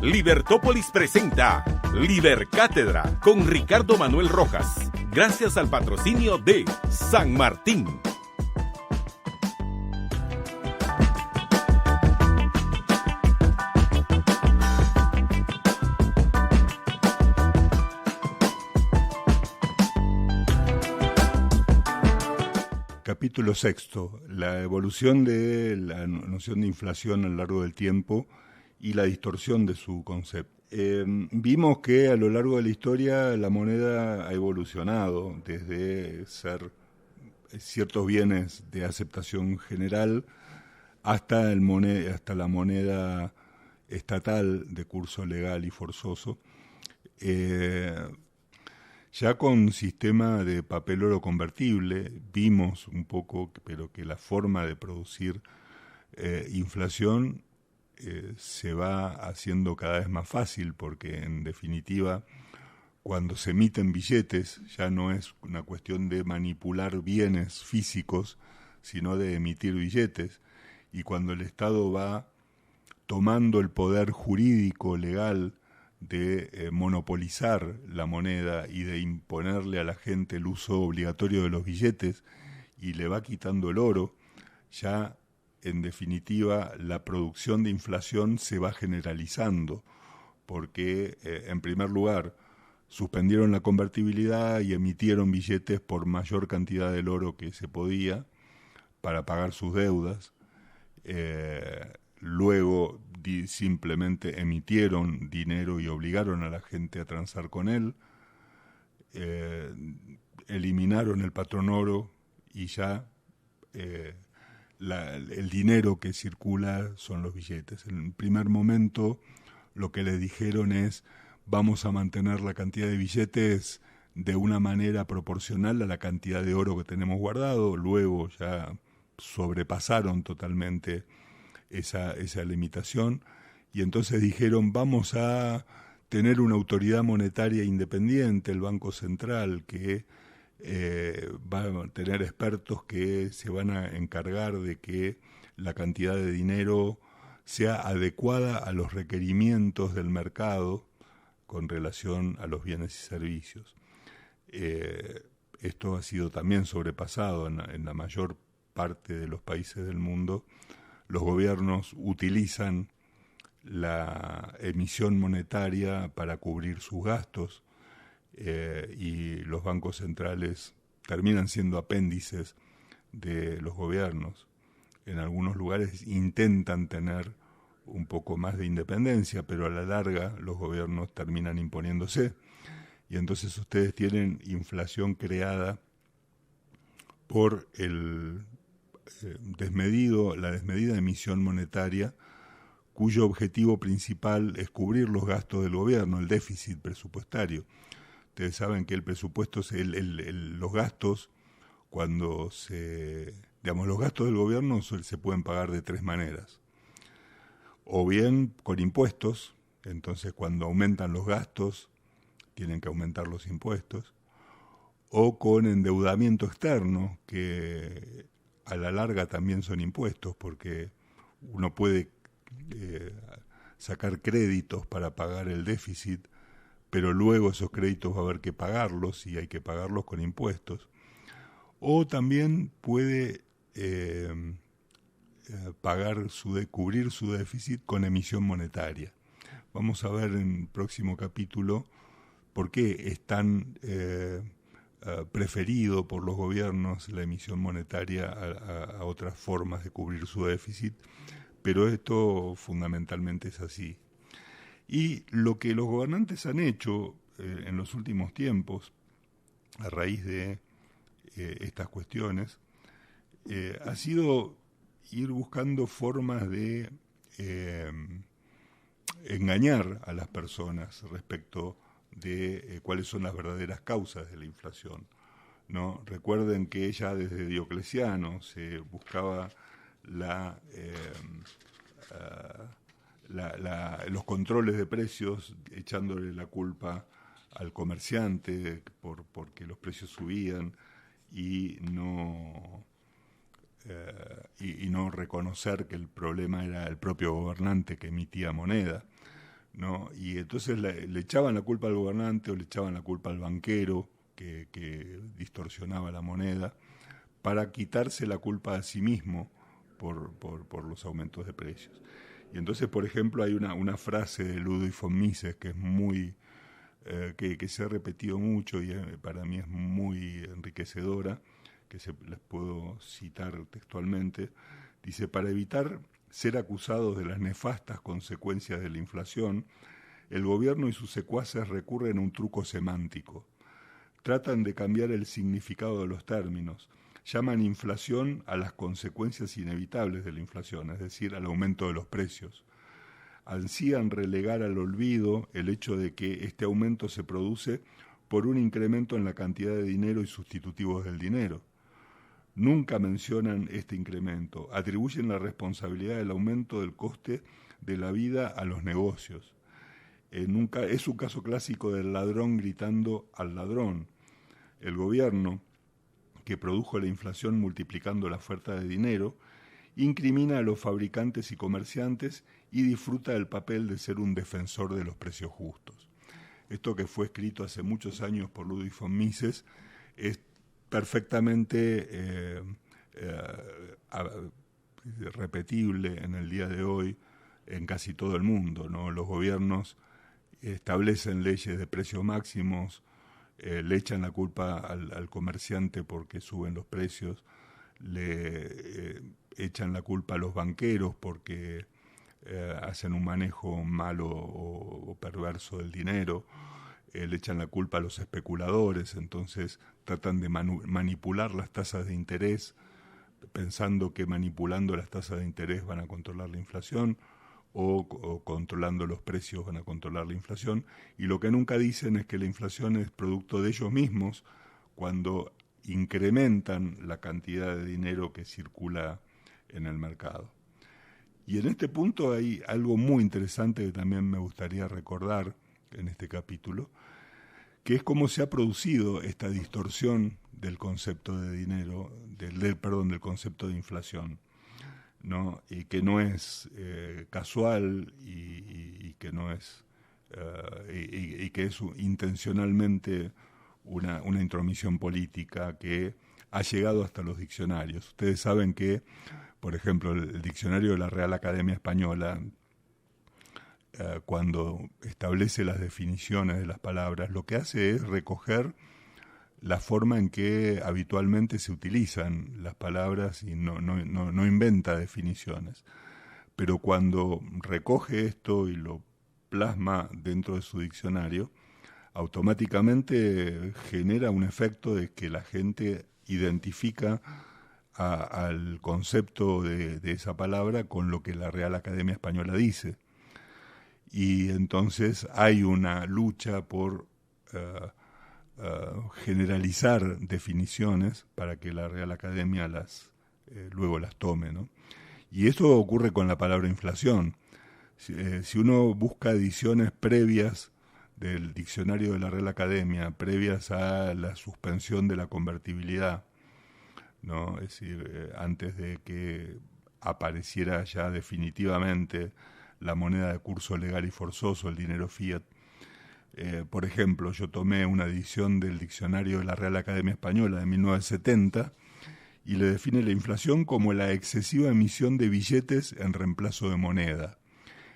Libertópolis presenta Libercátedra con Ricardo Manuel Rojas, gracias al patrocinio de San Martín. Capítulo sexto, la evolución de la noción de inflación a lo largo del tiempo y la distorsión de su concepto. Vimos que a lo largo de la historia la moneda ha evolucionado desde ser ciertos bienes de aceptación general hasta la moneda estatal de curso legal y forzoso. Ya con sistema de papel oro convertible vimos un poco, pero que la forma de producir inflación se va haciendo cada vez más fácil, porque en definitiva cuando se emiten billetes ya no es una cuestión de manipular bienes físicos, sino de emitir billetes, y cuando el Estado va tomando el poder jurídico, legal, de monopolizar la moneda y de imponerle a la gente el uso obligatorio de los billetes y le va quitando el oro, ya en definitiva la producción de inflación se va generalizando, porque en primer lugar suspendieron la convertibilidad y emitieron billetes por mayor cantidad del oro que se podía para pagar sus deudas. Luego simplemente emitieron dinero y obligaron a la gente a transar con él, eliminaron el patrón oro y ya el dinero que circula son los billetes. En el primer momento lo que le dijeron es: vamos a mantener la cantidad de billetes de una manera proporcional a la cantidad de oro que tenemos guardado. Luego ya sobrepasaron totalmente esa limitación, y entonces dijeron: vamos a tener una autoridad monetaria independiente, el Banco Central, que va a tener expertos que se van a encargar de que la cantidad de dinero sea adecuada a los requerimientos del mercado con relación a los bienes y servicios. Esto ha sido también sobrepasado en la mayor parte de los países del mundo. Los gobiernos utilizan la emisión monetaria para cubrir sus gastos, y los bancos centrales terminan siendo apéndices de los gobiernos. En algunos lugares intentan tener un poco más de independencia, pero a la larga los gobiernos terminan imponiéndose. Y entonces ustedes tienen inflación creada por la desmedida emisión monetaria, cuyo objetivo principal es cubrir los gastos del gobierno, el déficit presupuestario. Ustedes saben que el presupuesto, los gastos, los gastos del gobierno se pueden pagar de tres maneras. O bien con impuestos, entonces cuando aumentan los gastos, tienen que aumentar los impuestos, o con endeudamiento externo, que a la larga también son impuestos, porque uno puede sacar créditos para pagar el déficit, pero luego esos créditos va a haber que pagarlos y hay que pagarlos con impuestos. O también puede cubrir su déficit con emisión monetaria. Vamos a ver en el próximo capítulo por qué es tan preferido por los gobiernos la emisión monetaria a otras formas de cubrir su déficit, pero esto fundamentalmente es así. Y lo que los gobernantes han hecho en los últimos tiempos, a raíz de estas cuestiones, ha sido ir buscando formas de engañar a las personas respecto de cuáles son las verdaderas causas de la inflación, ¿no? Recuerden que ya desde Diocleciano se buscaba los controles de precios, echándole la culpa al comerciante porque los precios subían, y no reconocer que el problema era el propio gobernante que emitía moneda. ¿no? Y entonces le echaban la culpa al gobernante o le echaban la culpa al banquero que distorsionaba la moneda para quitarse la culpa a sí mismo por los aumentos de precios. Y entonces, por ejemplo, hay una frase de Ludwig von Mises que es muy que se ha repetido mucho y para mí es muy enriquecedora, que les puedo citar textualmente. Dice: para evitar ser acusados de las nefastas consecuencias de la inflación, el gobierno y sus secuaces recurren a un truco semántico. Tratan de cambiar el significado de los términos. Llaman inflación a las consecuencias inevitables de la inflación, es decir, al aumento de los precios. Ansían relegar al olvido el hecho de que este aumento se produce por un incremento en la cantidad de dinero y sustitutivos del dinero. Nunca mencionan este incremento, atribuyen la responsabilidad del aumento del coste de la vida a los negocios. Es un caso clásico del ladrón gritando al ladrón. El gobierno, que produjo la inflación multiplicando la oferta de dinero, incrimina a los fabricantes y comerciantes y disfruta del papel de ser un defensor de los precios justos. Esto, que fue escrito hace muchos años por Ludwig von Mises, es perfectamente repetible en el día de hoy en casi todo el mundo, ¿no? Los gobiernos establecen leyes de precios máximos, le echan la culpa al comerciante porque suben los precios, le echan la culpa a los banqueros porque hacen un manejo malo o perverso del dinero, le echan la culpa a los especuladores, entonces tratan de manipular las tasas de interés, pensando que manipulando las tasas de interés van a controlar la inflación, o controlando los precios van a controlar la inflación, y lo que nunca dicen es que la inflación es producto de ellos mismos cuando incrementan la cantidad de dinero que circula en el mercado. Y en este punto hay algo muy interesante que también me gustaría recordar en este capítulo, que es cómo se ha producido esta distorsión del concepto de dinero, del concepto de inflación, ¿no? Y que no es casual y que no es y que es intencionalmente una intromisión política que ha llegado hasta los diccionarios. Ustedes saben que, por ejemplo, el diccionario de la Real Academia Española, cuando establece las definiciones de las palabras, lo que hace es recoger la forma en que habitualmente se utilizan las palabras y no inventa definiciones. Pero cuando recoge esto y lo plasma dentro de su diccionario, automáticamente genera un efecto de que la gente identifica al concepto de esa palabra con lo que la Real Academia Española dice. Y entonces hay una lucha por generalizar definiciones para que la Real Academia luego las tome, ¿no? Y esto ocurre con la palabra inflación. Si uno busca ediciones previas del diccionario de la Real Academia, previas a la suspensión de la convertibilidad, ¿no? Es decir, antes de que apareciera ya definitivamente la moneda de curso legal y forzoso, el dinero fiat. Por ejemplo, yo tomé una edición del diccionario de la Real Academia Española de 1970 y le define la inflación como la excesiva emisión de billetes en reemplazo de moneda.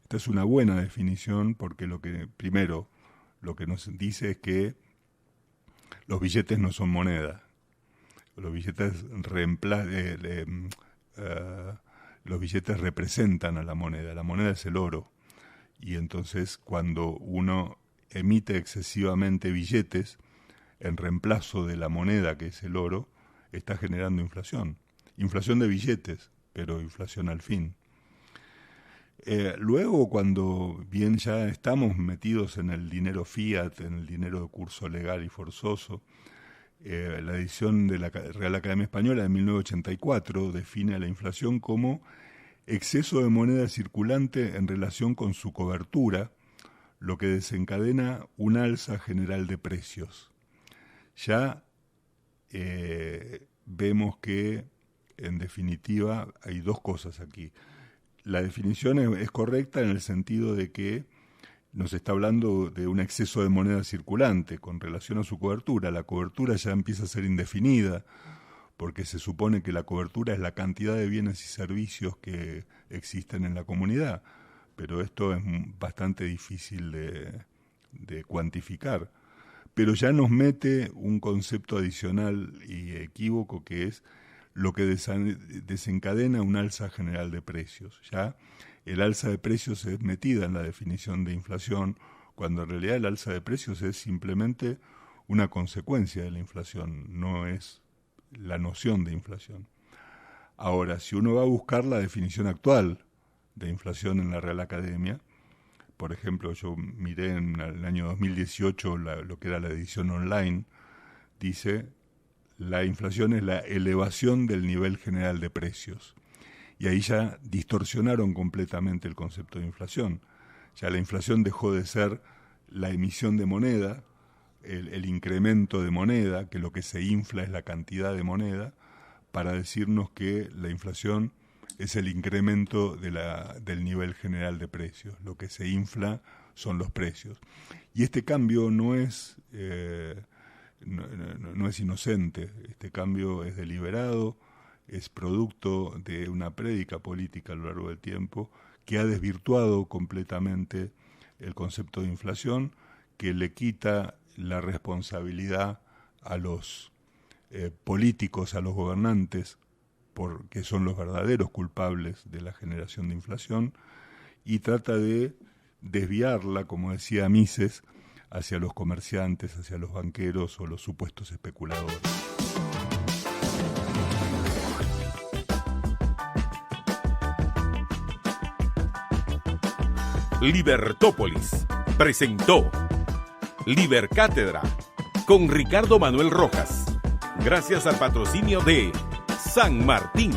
Esta es una buena definición porque lo que nos dice es que los billetes no son moneda. Los billetes los billetes representan a la moneda es el oro, y entonces cuando uno emite excesivamente billetes en reemplazo de la moneda que es el oro, está generando inflación de billetes, pero inflación al fin. Luego, cuando bien ya estamos metidos en el dinero fiat, en el dinero de curso legal y forzoso, la edición de la Real Academia Española de 1984 define a la inflación como exceso de moneda circulante en relación con su cobertura, lo que desencadena un alza general de precios. Ya vemos que, en definitiva, hay dos cosas aquí. La definición es correcta en el sentido de que nos está hablando de un exceso de moneda circulante con relación a su cobertura. La cobertura ya empieza a ser indefinida, porque se supone que la cobertura es la cantidad de bienes y servicios que existen en la comunidad, pero esto es bastante difícil de cuantificar. Pero ya nos mete un concepto adicional y equívoco, que es lo que desencadena un alza general de precios. Ya el alza de precios es metida en la definición de inflación, cuando en realidad el alza de precios es simplemente una consecuencia de la inflación, no es la noción de inflación. Ahora, si uno va a buscar la definición actual de inflación en la Real Academia, por ejemplo, yo miré en el año 2018 lo que era la edición online, dice: la inflación es la elevación del nivel general de precios. Y ahí ya distorsionaron completamente el concepto de inflación. Ya la inflación dejó de ser la emisión de moneda, el incremento de moneda, que lo que se infla es la cantidad de moneda, para decirnos que la inflación es el incremento del nivel general de precios. Lo que se infla son los precios. Y este cambio no es inocente, este cambio es deliberado, es producto de una prédica política a lo largo del tiempo que ha desvirtuado completamente el concepto de inflación, que le quita la responsabilidad a los políticos, a los gobernantes, porque son los verdaderos culpables de la generación de inflación, y trata de desviarla, como decía Mises, hacia los comerciantes, hacia los banqueros o los supuestos especuladores. Libertópolis presentó Libercátedra con Ricardo Manuel Rojas, gracias al patrocinio de San Martín.